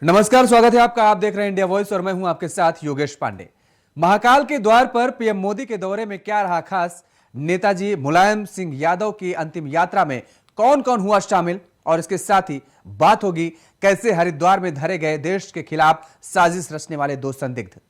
नमस्कार, स्वागत है आपका। आप देख रहे हैं इंडिया वॉइस और मैं हूं आपके साथ योगेश पांडे। महाकाल के द्वार पर पीएम मोदी के दौरे में क्या रहा खास? नेताजी मुलायम सिंह यादव की अंतिम यात्रा में कौन कौन हुआ शामिल? और इसके साथ ही बात होगी कैसे हरिद्वार में धरे गए देश के खिलाफ साजिश रचने वाले दो संदिग्ध।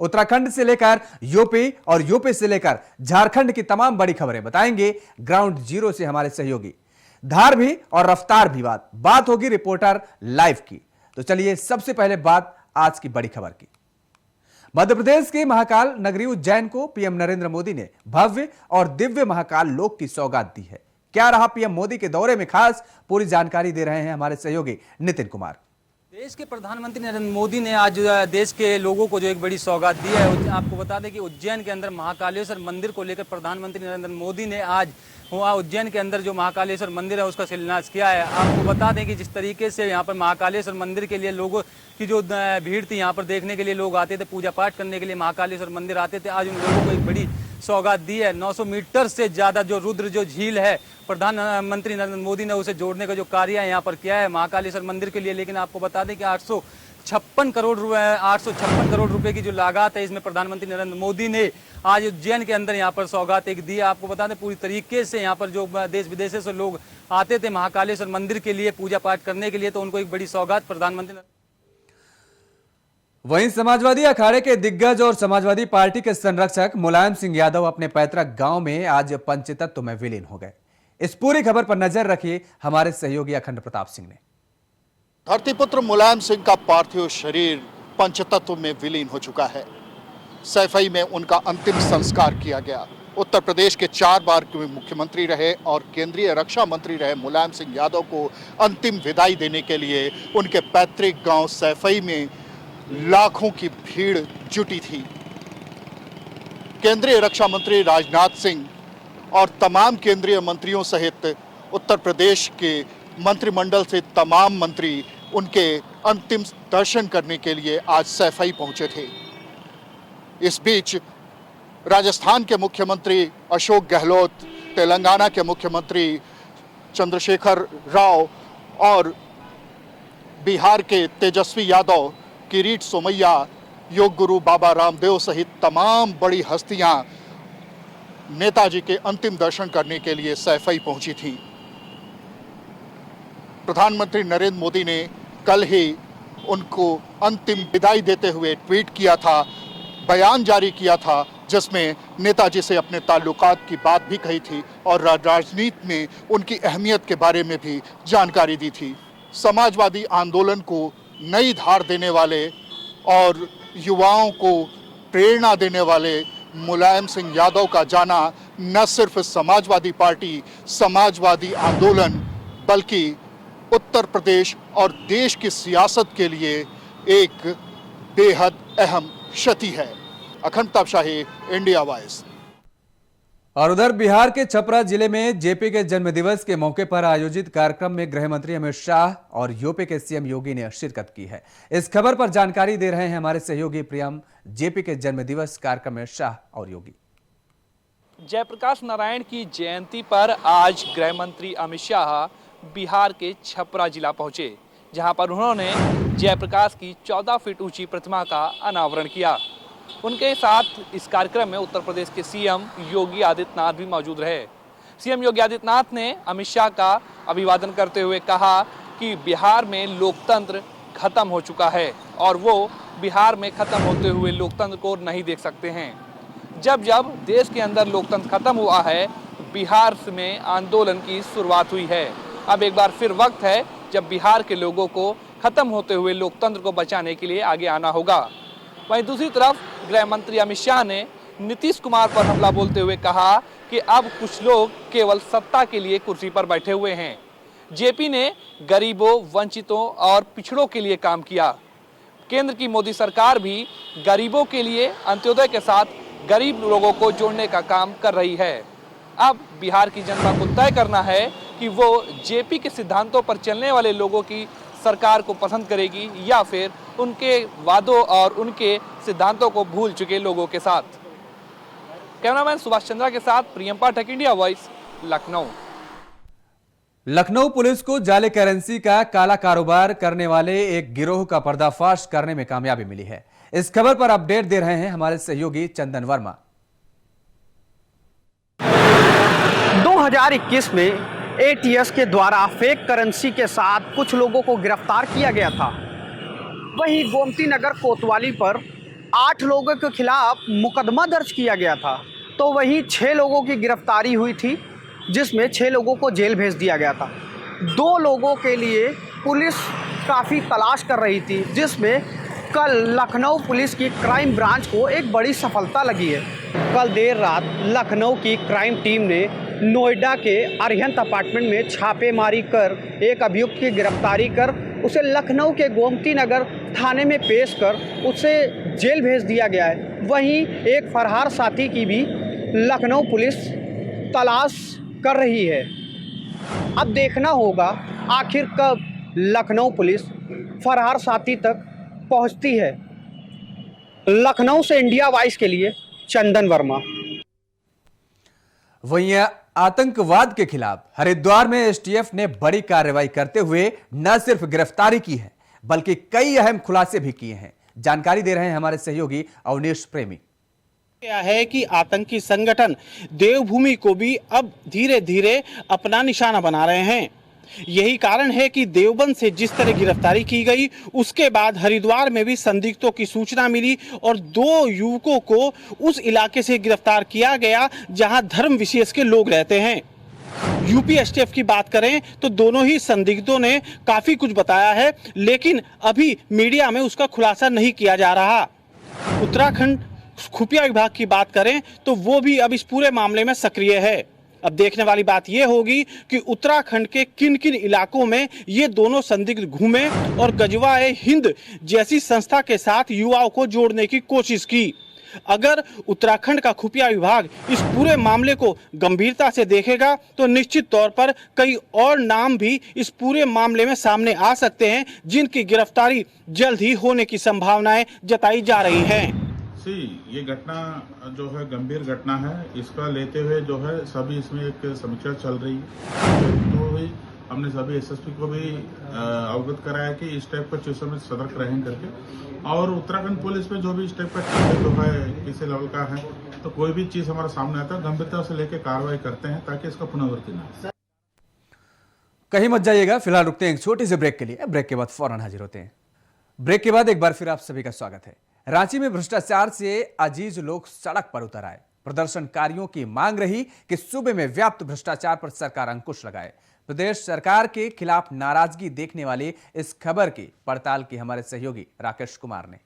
उत्तराखंड से लेकर यूपी और यूपी से लेकर झारखंड की तमाम बड़ी खबरें बताएंगे ग्राउंड जीरो से हमारे सहयोगी। धार भी और रफ्तार भी बात होगी रिपोर्टर लाइव की। तो चलिए सबसे पहले बात आज की बड़ी खबर की। मध्य प्रदेश के महाकाल नगरी उज्जैन को पीएम नरेंद्र मोदी ने भव्य और दिव्य महाकाल लोक की सौगात दी है। क्या रहा पीएम मोदी के दौरे में खास, पूरी जानकारी दे रहे हैं हमारे सहयोगी नितिन कुमार। देश के प्रधानमंत्री नरेंद्र मोदी ने आज देश के लोगों को जो एक बड़ी सौगात दी है। आपको बता दें कि उज्जैन के अंदर महाकालेश्वर मंदिर को लेकर प्रधानमंत्री नरेंद्र मोदी ने आज उज्जैन के अंदर जो महाकालेश्वर मंदिर है उसका शिलान्यास किया है। आपको बता दें कि जिस तरीके से यहाँ पर महाकालेश्वर मंदिर के लिए लोगों की जो भीड़ थी, यहाँ पर देखने के लिए लोग आते थे, पूजा पाठ करने के लिए महाकालेश्वर मंदिर आते थे, आज उन लोगों को एक बड़ी सौगात दी है। 900 मीटर से ज़्यादा जो रुद्र जो झील है, प्रधानमंत्री नरेंद्र मोदी ने उसे जोड़ने का जो कार्य है यहाँ पर किया है महाकालेश्वर मंदिर के लिए। लेकिन आपको बता दें कि 856 करोड़ रुपए की जो लागत है, इसमें प्रधानमंत्री नरेंद्र मोदी ने आज उज्जैन के अंदर यहाँ पर सौगात एक दी है। आपको बता दें पूरी तरीके से यहाँ पर जो देश विदेश से लोग आते थे महाकालेश्वर मंदिर के लिए पूजा पाठ करने के लिए, तो उनको एक बड़ी सौगात प्रधानमंत्री। वहीं समाजवादी अखाड़े के दिग्गज और समाजवादी पार्टी के संरक्षक मुलायम सिंह यादव अपने पैतृक गांव में आज पंचतत्व में विलीन हो गए। इस पूरी खबर पर नजर रखिए हमारे सहयोगी अखंड प्रताप सिंह ने। धरतीपुत्र मुलायम सिंह का पार्थिव शरीर पंचतत्व में विलीन हो चुका है। सैफई में उनका अंतिम संस्कार किया गया। उत्तर प्रदेश के 4 बार के मुख्यमंत्री रहे और केंद्रीय रक्षा मंत्री रहे मुलायम सिंह यादव को अंतिम विदाई देने के लिए उनके पैतृक गांव सैफई में लाखों की भीड़ जुटी थी। केंद्रीय रक्षा मंत्री राजनाथ सिंह और तमाम केंद्रीय मंत्रियों सहित उत्तर प्रदेश के मंत्रिमंडल से तमाम मंत्री उनके अंतिम दर्शन करने के लिए आज सैफई पहुंचे थे। इस बीच राजस्थान के मुख्यमंत्री अशोक गहलोत, तेलंगाना के मुख्यमंत्री चंद्रशेखर राव और बिहार के तेजस्वी यादव, किरीट सोमैया, योग गुरु बाबा रामदेव सहित तमाम बड़ी हस्तियां नेताजी के अंतिम दर्शन करने के लिए सैफई पहुंची थीं। प्रधानमंत्री नरेंद्र मोदी ने कल ही उनको अंतिम विदाई देते हुए ट्वीट किया था, बयान जारी किया था, जिसमें नेताजी से अपने ताल्लुकात की बात भी कही थी और राजनीति में उनकी अहमियत के बारे में भी जानकारी दी थी। समाजवादी आंदोलन को नई धार देने वाले और युवाओं को प्रेरणा देने वाले मुलायम सिंह यादव का जाना न सिर्फ समाजवादी पार्टी, समाजवादी आंदोलन, बल्कि उत्तर प्रदेश और देश की सियासत के लिए एक बेहद अहम क्षति है। अखंड प्रताप शाही, इंडिया वॉइस। और उधर बिहार के छपरा जिले में जेपी के जन्मदिवस के मौके पर आयोजित कार्यक्रम में गृह मंत्री अमित शाह और यूपी के सीएम योगी ने शिरकत की है। इस खबर पर जानकारी दे रहे हैं हमारे सहयोगी प्रियम। जेपी के जन्मदिवस कार्यक्रम में शाह और योगी। जयप्रकाश नारायण की जयंती पर आज गृह मंत्री अमित शाह बिहार के छपरा जिला पहुंचे, जहां पर उन्होंने जयप्रकाश की 14 फीट ऊंची प्रतिमा का अनावरण किया। उनके साथ इस कार्यक्रम में उत्तर प्रदेश के सीएम योगी आदित्यनाथ भी मौजूद रहे। सीएम योगी आदित्यनाथ ने अमित शाह का अभिवादन करते हुए कहा कि बिहार में लोकतंत्र खत्म हो चुका है और वो बिहार में खत्म होते हुए लोकतंत्र को नहीं देख सकते हैं। जब जब देश के अंदर लोकतंत्र खत्म हुआ है, बिहार में आंदोलन की शुरुआत हुई है। अब एक बार फिर वक्त है जब बिहार के लोगों को खत्म होते हुए लोकतंत्र को बचाने के लिए आगे आना होगा। वहीं दूसरी तरफ गृह मंत्री अमित शाह ने नीतीश कुमार पर हमला बोलते हुए कहा कि अब कुछ लोग केवल सत्ता के लिए कुर्सी पर बैठे हुए हैं। जेपी ने गरीबों, वंचितों और पिछड़ों के लिए काम किया। केंद्र की मोदी सरकार भी गरीबों के लिए अंत्योदय के साथ गरीब लोगों को जोड़ने का काम कर रही है। अब बिहार की जनता को तय करना है कि वो जेपी के सिद्धांतों पर चलने वाले लोगों की सरकार को पसंद करेगी या फिर उनके वादों और उनके सिद्धांतों को भूल चुके लोगों के साथ। कैमरामैन सुभाष चंद्रा के साथ Priyam Pathak, India Voice, Lucknow. Lucknow police को जाली करेंसी का काला कारोबार करने वाले एक गिरोह का पर्दाफाश करने में कामयाबी मिली है। इस खबर पर अपडेट दे रहे हैं हमारे सहयोगी चंदन वर्मा। 2021 में एटीएस के द्वारा फेक करेंसी के साथ कुछ लोगों को गिरफ्तार किया गया था। वहीं गोमती नगर कोतवाली पर 8 लोगों के खिलाफ मुकदमा दर्ज किया गया था, तो वहीं 6 लोगों की गिरफ्तारी हुई थी, जिसमें 6 लोगों को जेल भेज दिया गया था। 2 लोगों के लिए पुलिस काफ़ी तलाश कर रही थी, जिसमें कल लखनऊ पुलिस की क्राइम ब्रांच को एक बड़ी सफलता लगी है। कल देर रात लखनऊ की क्राइम टीम ने नोएडा के अरिहंत अपार्टमेंट में छापेमारी कर एक अभियुक्त की गिरफ्तारी कर उसे लखनऊ के गोमती नगर थाने में पेश कर उसे जेल भेज दिया गया है। वहीं एक फरार साथी की भी लखनऊ पुलिस तलाश कर रही है। अब देखना होगा आखिर कब लखनऊ पुलिस फरार साथी तक पहुंचती है। लखनऊ से इंडिया वॉइस के लिए चंदन वर्मा। वहीं आतंकवाद के खिलाफ हरिद्वार में एसटीएफ ने बड़ी कार्रवाई करते हुए न सिर्फ गिरफ्तारी की है बल्कि कई अहम खुलासे भी किए हैं। जानकारी दे रहे हैं हमारे सहयोगी अवनीश प्रेमी। क्या है कि आतंकी संगठन देवभूमि को भी अब धीरे धीरे अपना निशाना बना रहे हैं। यही कारण है कि देवबंद से जिस तरह गिरफ्तारी की गई, उसके बाद हरिद्वार में भी संदिग्धों की सूचना मिली और 2 युवकों को उस इलाके से गिरफ्तार किया गया जहां धर्म विशेष के लोग रहते हैं। यूपी एसटीएफ की बात करें तो दोनों ही संदिग्धों ने काफी कुछ बताया है, लेकिन अभी मीडिया में उसका खुलासा नहीं किया जा रहा। उत्तराखंड खुफिया विभाग की बात करें तो वो भी अब इस पूरे मामले में सक्रिय है। अब देखने वाली बात यह होगी कि उत्तराखंड के किन किन इलाकों में ये दोनों संदिग्ध घूमे और गजवा-ए हिंद जैसी संस्था के साथ युवाओं को जोड़ने की कोशिश की। अगर उत्तराखंड का खुफिया विभाग इस पूरे मामले को गंभीरता से देखेगा तो निश्चित तौर पर कई और नाम भी इस पूरे मामले में सामने आ सकते हैं, जिनकी गिरफ्तारी जल्द ही होने की संभावनाएं जताई जा रही हैं। ये घटना जो है गंभीर घटना है, इसका लेते हुए जो है सभी इसमें एक समीक्षा चल रही है। तो हमने सभी एसएसपी को भी अवगत कराया कि इस टाइप का चीजों में सतर्क रहें करके, और उत्तराखंड पुलिस में जो भी इस टाइप का जो है किसी लेवल का है तो कोई भी चीज हमारा सामने आता है गंभीरता से लेकर कार्रवाई करते हैं ताकि इसका पुनरावृत्ति ना हो। कहीं मत जाइएगा, फिलहाल रुकते हैं एक छोटे से ब्रेक के लिए। ब्रेक के बाद फौरन हाजिर होते हैं। ब्रेक के बाद एक बार फिर आप सभी का स्वागत है। रांची में भ्रष्टाचार से अजीज लोग सड़क पर उतर आए। प्रदर्शनकारियों की मांग रही कि सूबे में व्याप्त भ्रष्टाचार पर सरकार अंकुश लगाए। प्रदेश सरकार के खिलाफ नाराजगी देखने वाली इस खबर की पड़ताल की हमारे सहयोगी राकेश कुमार ने।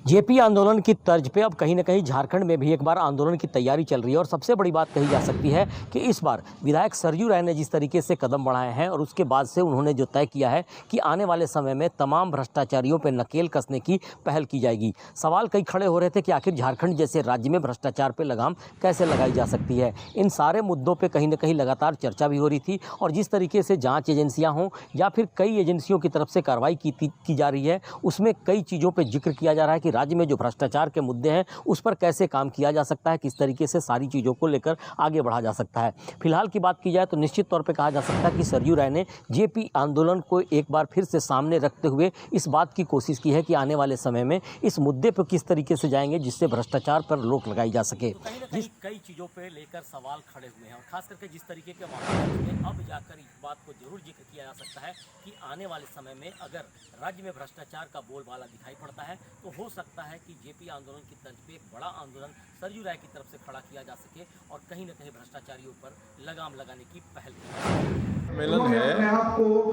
जेपी आंदोलन की तर्ज पे अब कहीं ना कहीं झारखंड में भी एक बार आंदोलन की तैयारी चल रही है और सबसे बड़ी बात कही जा सकती है कि इस बार विधायक सरयू राय ने जिस तरीके से कदम बढ़ाए हैं और उसके बाद से उन्होंने जो तय किया है कि आने वाले समय में तमाम भ्रष्टाचारियों पर नकेल कसने की पहल की जाएगी। सवाल कई खड़े हो रहे थे कि आखिर झारखंड जैसे राज्य में भ्रष्टाचार पर लगाम कैसे लगाई जा सकती है। इन सारे मुद्दों पर कहीं ना कहीं लगातार चर्चा भी हो रही थी और जिस तरीके से जाँच एजेंसियाँ हों या फिर कई एजेंसियों की तरफ से कार्रवाई की जा रही है, उसमें कई चीज़ों पर जिक्र किया जा रहा है कि राज्य में जो भ्रष्टाचार के मुद्दे हैं उस पर कैसे काम किया जा सकता है, किस तरीके से सारी चीज़ों को लेकर आगे बढ़ा जा सकता है। फिलहाल की बात की जाए तो निश्चित तौर पे कहा जा सकता है कि सरयू राय ने जेपी आंदोलन को एक बार फिर से सामने रखते हुए इस बात की कोशिश की है कि आने वाले समय में इस मुद्दे पर किस तरीके से जाएंगे जिससे भ्रष्टाचार पर रोक लगाई जा सके। कई चीज़ों पर लेकर सवाल खड़े हुए हैं और खास करके जिस तरीके के मामले में अब जाकर इस बात को जरूर जिक्र किया जा सकता है कि आने वाले समय में अगर राज्य में भ्रष्टाचार का बोलबाला दिखाई पड़ता है तो हो सकता है कि जेपी आंदोलन की तर्ज पे एक बड़ा आंदोलन सरयू राय की तरफ से खड़ा किया जा सके और कहीं न कहीं भ्रष्टाचारियों पर लगाम लगाने की पहल की। सम्मेलन है,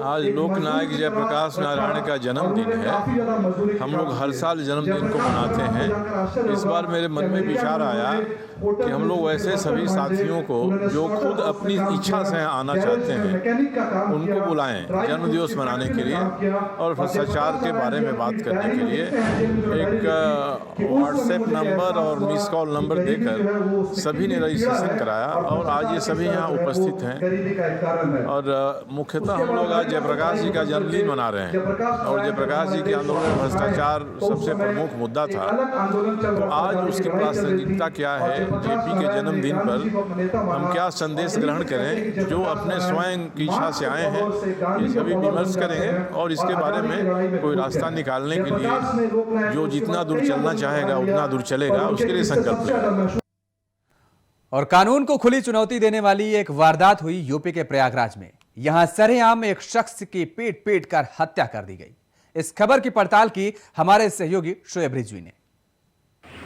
आज लोकनायक जयप्रकाश नारायण का जन्मदिन है। हम लोग हर साल जन्मदिन को मनाते हैं। इस बार मेरे मन में विचार आया कि हम लोग वैसे सभी साथियों को जो खुद अपनी इच्छा से आना चाहते हैं उनको बुलाएं जन्मदिवस मनाने के लिए और भ्रष्टाचार के बारे में बात करने के लिए। एक व्हाट्सएप नंबर और मिस कॉल नंबर देकर सभी ने रजिस्ट्रेशन कराया और आज ये सभी यहाँ उपस्थित हैं। और मुख्यतः हम लोग आज जयप्रकाश जी का जन्मदिन मना रहे हैं और जयप्रकाश जी के आंदोलन में भ्रष्टाचार सबसे प्रमुख मुद्दा था। तो आज उसकी प्रासंगिकता क्या है, जेपी के जन्मदिन पर हम क्या संदेश ग्रहण करें, जो अपने स्वयं की इच्छा से आए हैं, ये सभी विमर्श करेंगे और इसके बारे में कोई रास्ता निकालने के लिए जो जितना दूर चलना चाहेगा उतना दूर चलेगा, उसके लिए संकल्प लेगा। और कानून को खुली चुनौती देने वाली एक वारदात हुई यूपी के प्रयागराज में। यहां सरेआम एक शख्स की पीट कर हत्या कर दी गई। इस खबर की पड़ताल की हमारे सहयोगी शोएब रिजवी ने।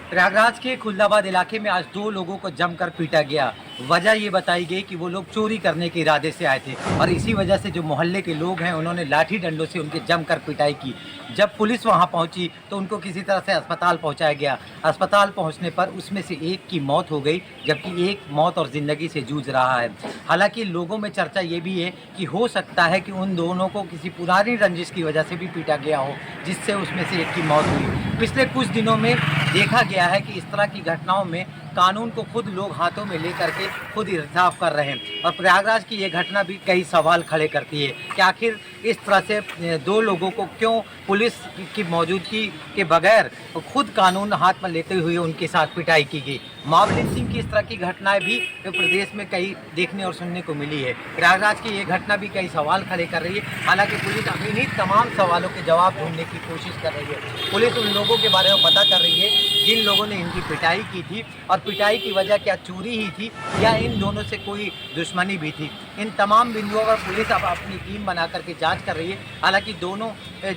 प्रयागराज के खुलदाबाद इलाके में आज 2 लोगों को जमकर पीटा गया। वजह ये बताई गई कि वो लोग चोरी करने के इरादे से आए थे और इसी वजह से जो मोहल्ले के लोग हैं उन्होंने लाठी डंडों से उनके जमकर पिटाई की। जब पुलिस वहां पहुंची तो उनको किसी तरह से अस्पताल पहुंचाया गया। अस्पताल पहुंचने पर उसमें से एक की मौत हो गई, जबकि एक मौत और ज़िंदगी से जूझ रहा है। हालांकि लोगों में चर्चा ये भी है कि हो सकता है कि उन दोनों को किसी पुरानी रंजिश की वजह से भी पीटा गया हो, जिससे उसमें से एक की मौत हुई। पिछले कुछ दिनों में देखा गया है कि इस तरह की घटनाओं में कानून को खुद लोग हाथों में लेकर के खुद इंसाफ कर रहे हैं और प्रयागराज की ये घटना भी कई सवाल खड़े करती है कि आखिर इस तरह से 2 लोगों को क्यों पुलिस की मौजूदगी के बगैर खुद कानून हाथ में लेते हुए उनके साथ पिटाई की गई। मॉब लिंचिंग की इस तरह की घटनाएं भी प्रदेश में कई देखने और सुनने को मिली है। प्रयागराज की ये घटना भी कई सवाल खड़े कर रही है। हालांकि पुलिस अभी नहीं तमाम सवालों के जवाब ढूंढने की कोशिश कर रही है। पुलिस उन लोगों के बारे में पता कर रही है जिन लोगों ने इनकी पिटाई की थी और पिटाई की वजह क्या चोरी ही थी या इन दोनों से कोई दुश्मनी भी थी। इन तमाम बिंदुओं पर पुलिस अब अपनी टीम बना करके जांच कर रही है। हालांकि दोनों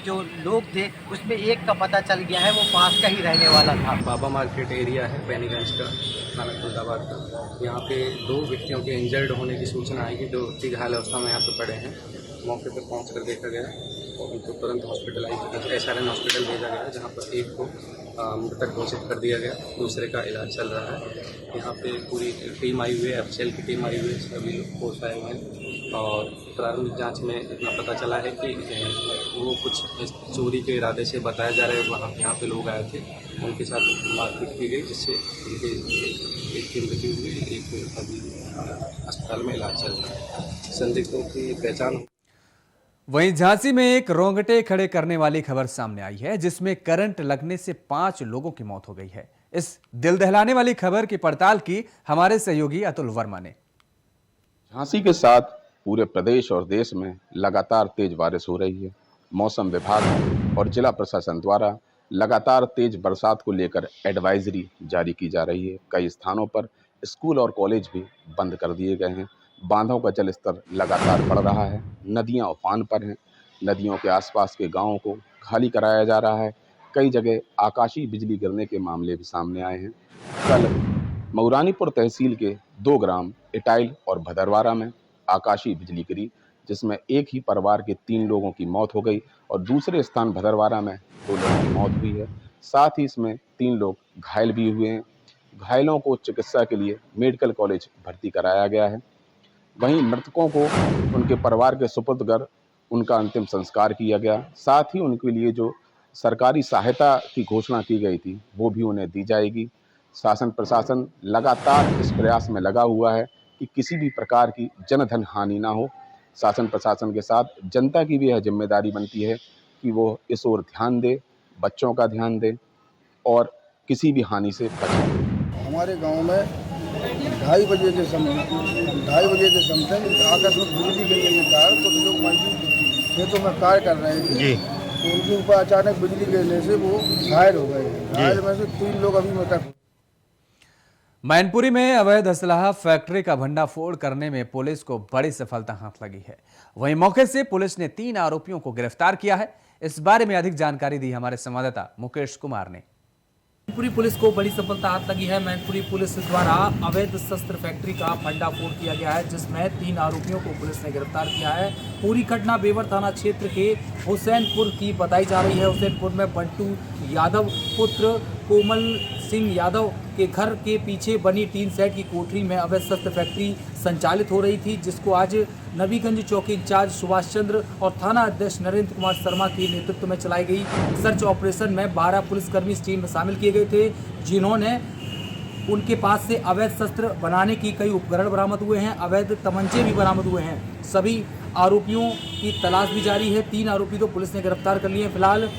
जो लोग थे उसमें एक का पता चल गया है, वो पास का ही रहने वाला था। बाबा मार्केट एरिया है बैनीगंज का, थाना खुलदाबाद का। यहाँ पे 2 व्यक्तियों के इंजर्ड होने की सूचना आई कि 2 व्यक्ति घायल अवस्था में यहाँ पे पड़े हैं। मौके पर पहुँच कर देखा गया और उनको तुरंत हॉस्पिटलाइज SRN हॉस्पिटल भेजा गया, जहाँ पर एक को मृतक घोषित कर दिया गया, दूसरे का इलाज चल रहा है। यहाँ पे पूरी टीम आई हुई है, FCL की टीम आई हुई है, सभी लोग फोर्स आए हुए हैं और प्रारंभिक जांच में इतना पता चला है कि वो कुछ चोरी के इरादे से बताया जा रहा है। वहाँ यहाँ पे लोग आए थे, उनके साथ मारपीट की गई, जिससे उनके एक की मृत्यु हुई, एक अभी अस्पताल में इलाज चल रहा है। संदिग्धों की पहचान। वहीं झांसी में एक रोंगटे खड़े करने वाली खबर सामने आई है, जिसमें करंट लगने से 5 लोगों की मौत हो गई है। इस दिल दहलाने वाली खबर की पड़ताल की हमारे सहयोगी अतुल वर्मा ने। झांसी के साथ पूरे प्रदेश और देश में लगातार तेज बारिश हो रही है। मौसम विभाग और जिला प्रशासन द्वारा लगातार तेज बरसात को लेकर एडवाइजरी जारी की जा रही है। कई स्थानों पर स्कूल और कॉलेज भी बंद कर दिए गए हैं। बांधों का जल स्तर लगातार बढ़ रहा है, नदियां उफान पर हैं। नदियों के आसपास के गांवों को खाली कराया जा रहा है। कई जगह आकाशीय बिजली गिरने के मामले भी सामने आए हैं। कल मऊरानीपुर तहसील के 2 ग्राम इटाइल और भदरवारा में आकाशीय बिजली गिरी, जिसमें एक ही परिवार के 3 लोगों की मौत हो गई और दूसरे स्थान भदरवारा में 2 लोगों की मौत हुई है। साथ ही इसमें 3 लोग घायल भी हुए हैं। घायलों को चिकित्सा के लिए मेडिकल कॉलेज भर्ती कराया गया है। वहीं मृतकों को उनके परिवार के सुपुर्द कर उनका अंतिम संस्कार किया गया। साथ ही उनके लिए जो सरकारी सहायता की घोषणा की गई थी वो भी उन्हें दी जाएगी। शासन प्रशासन लगातार इस प्रयास में लगा हुआ है कि किसी भी प्रकार की जनधन हानि ना हो। शासन प्रशासन के साथ जनता की भी यह जिम्मेदारी बनती है कि वो इस ओर ध्यान दे, बच्चों का ध्यान दे और किसी भी हानि से बचे। हमारे गांव में 2:30 बजे के समय आकस्मिक बिजली गिरने के कारण कुछ लोग खेतों में कार्य कर रहे थे तो उनके ऊपर अचानक बिजली गिरने से वो घायल हो गए। घायल में से 3 लोग अभी मृतक। मैनपुरी में अवैध असलाह फैक्ट्री का भंडाफोड़ करने में पुलिस को बड़ी सफलता हाथ लगी है। वहीं मौके से पुलिस ने 3 आरोपियों को गिरफ्तार किया है। इस बारे में अधिक जानकारी दी हमारे संवाददाता मुकेश कुमार ने। मैनपुरी पुलिस को बड़ी सफलता हाथ लगी है। मैनपुरी पुलिस द्वारा अवैध शस्त्र फैक्ट्री का भंडाफोड़ किया गया है, जिसमें 3 आरोपियों को पुलिस ने गिरफ्तार किया है। पूरी घटना बेवर थाना क्षेत्र के हुसैनपुर की बताई जा रही है। हुसैनपुर में बंटू यादव पुत्र कोमल सिंह यादव के घर के पीछे बनी टीन सेट की कोठरी में अवैध शस्त्र फैक्ट्री संचालित हो रही थी, जिसको आज नबीगंज चौकी इंचार्ज सुभाष चंद्र और थाना अध्यक्ष नरेंद्र कुमार शर्मा के नेतृत्व में चलाई गई सर्च ऑपरेशन में 12 पुलिसकर्मी इस टीम में शामिल किए गए थे, जिन्होंने उनके पास से अवैध शस्त्र बनाने की कई उपकरण बरामद हुए हैं, अवैध तमंचे भी बरामद हुए हैं। सभी आरोपियों की तलाश भी जारी है। 3 आरोपी तो पुलिस ने गिरफ्तार कर लिए हैं। फिलहाल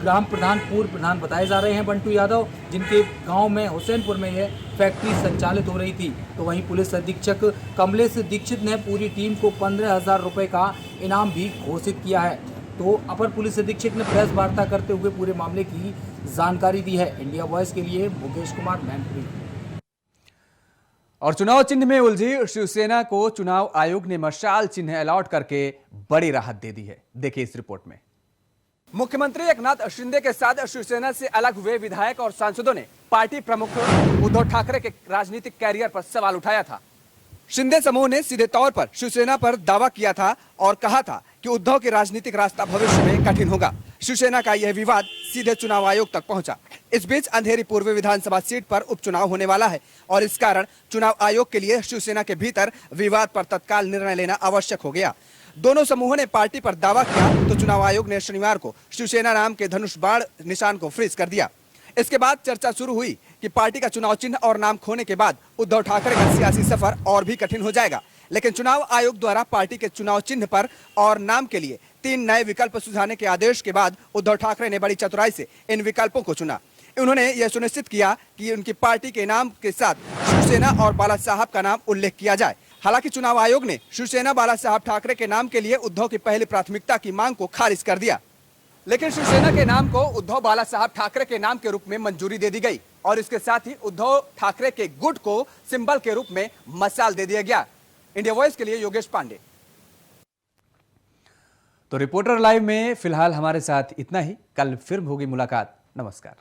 ग्राम प्रधान पूर्व प्रधान बताए जा रहे हैं बंटू यादव, जिनके गांव में हुसैनपुर में यह फैक्ट्री संचालित हो रही थी। तो वहीं पुलिस अधीक्षक कमलेश दीक्षित ने पूरी टीम को 15,000 रुपये का इनाम भी घोषित किया है। तो अपर पुलिस अधीक्षक ने प्रेस वार्ता करते हुए पूरे मामले की जानकारी दी है। इंडिया वॉइस के लिए मुकेश कुमार, मैनपुरी। और चुनाव चिन्ह में उलझी शिवसेना को चुनाव आयोग ने मशाल चिन्ह अलॉट करके बड़ी राहत दे दी है। देखिए इस रिपोर्ट में। मुख्यमंत्री एकनाथ शिंदे के साथ शिवसेना से अलग हुए विधायक और सांसदों ने पार्टी प्रमुख उद्धव ठाकरे के राजनीतिक कैरियर पर सवाल उठाया था। शिंदे समूह ने सीधे तौर पर शिवसेना पर दावा किया था और कहा था कि उद्धव के राजनीतिक रास्ता भविष्य में कठिन होगा। शिवसेना का यह विवाद सीधे चुनाव आयोग तक पहुंचा। इस बीच अंधेरी पूर्व विधानसभा सीट पर उपचुनाव होने वाला है और इस कारण चुनाव आयोग के लिए शिवसेना के भीतर विवाद पर तत्काल निर्णय लेना आवश्यक हो गया। दोनों समूहों ने पार्टी पर दावा किया तो चुनाव आयोग ने शनिवार को शिवसेना नाम के धनुष बाण निशान को फ्रीज कर दिया। इसके बाद चर्चा शुरू हुई कि पार्टी का चुनाव चिन्ह और नाम खोने के बाद उद्धव ठाकरे का सियासी सफर और भी कठिन हो जाएगा। लेकिन चुनाव आयोग द्वारा पार्टी के चुनाव चिन्ह पर और नाम के लिए 3 नए विकल्प सुझाने के आदेश के बाद उद्धव ठाकरे ने बड़ी चतुराई से इन विकल्पों को चुना। उन्होंने यह सुनिश्चित किया कि उनकी पार्टी के नाम के साथ शिवसेना और बाला साहब का नाम उल्लेख किया जाए। हालांकि चुनाव आयोग ने शिवसेना बाला साहब ठाकरे के नाम के लिए उद्धव की पहली प्राथमिकता की मांग को खारिज कर दिया, लेकिन शिवसेना के नाम को उद्धव बाला साहब ठाकरे के नाम के रूप में मंजूरी दे दी गई और इसके साथ ही उद्धव ठाकरे के गुट को सिंबल के रूप में मशाल दे दिया गया। इंडिया वॉइस के लिए योगेश पांडे। तो रिपोर्टर लाइव में फिलहाल हमारे साथ इतना ही। कल फिर होगी मुलाकात। नमस्कार।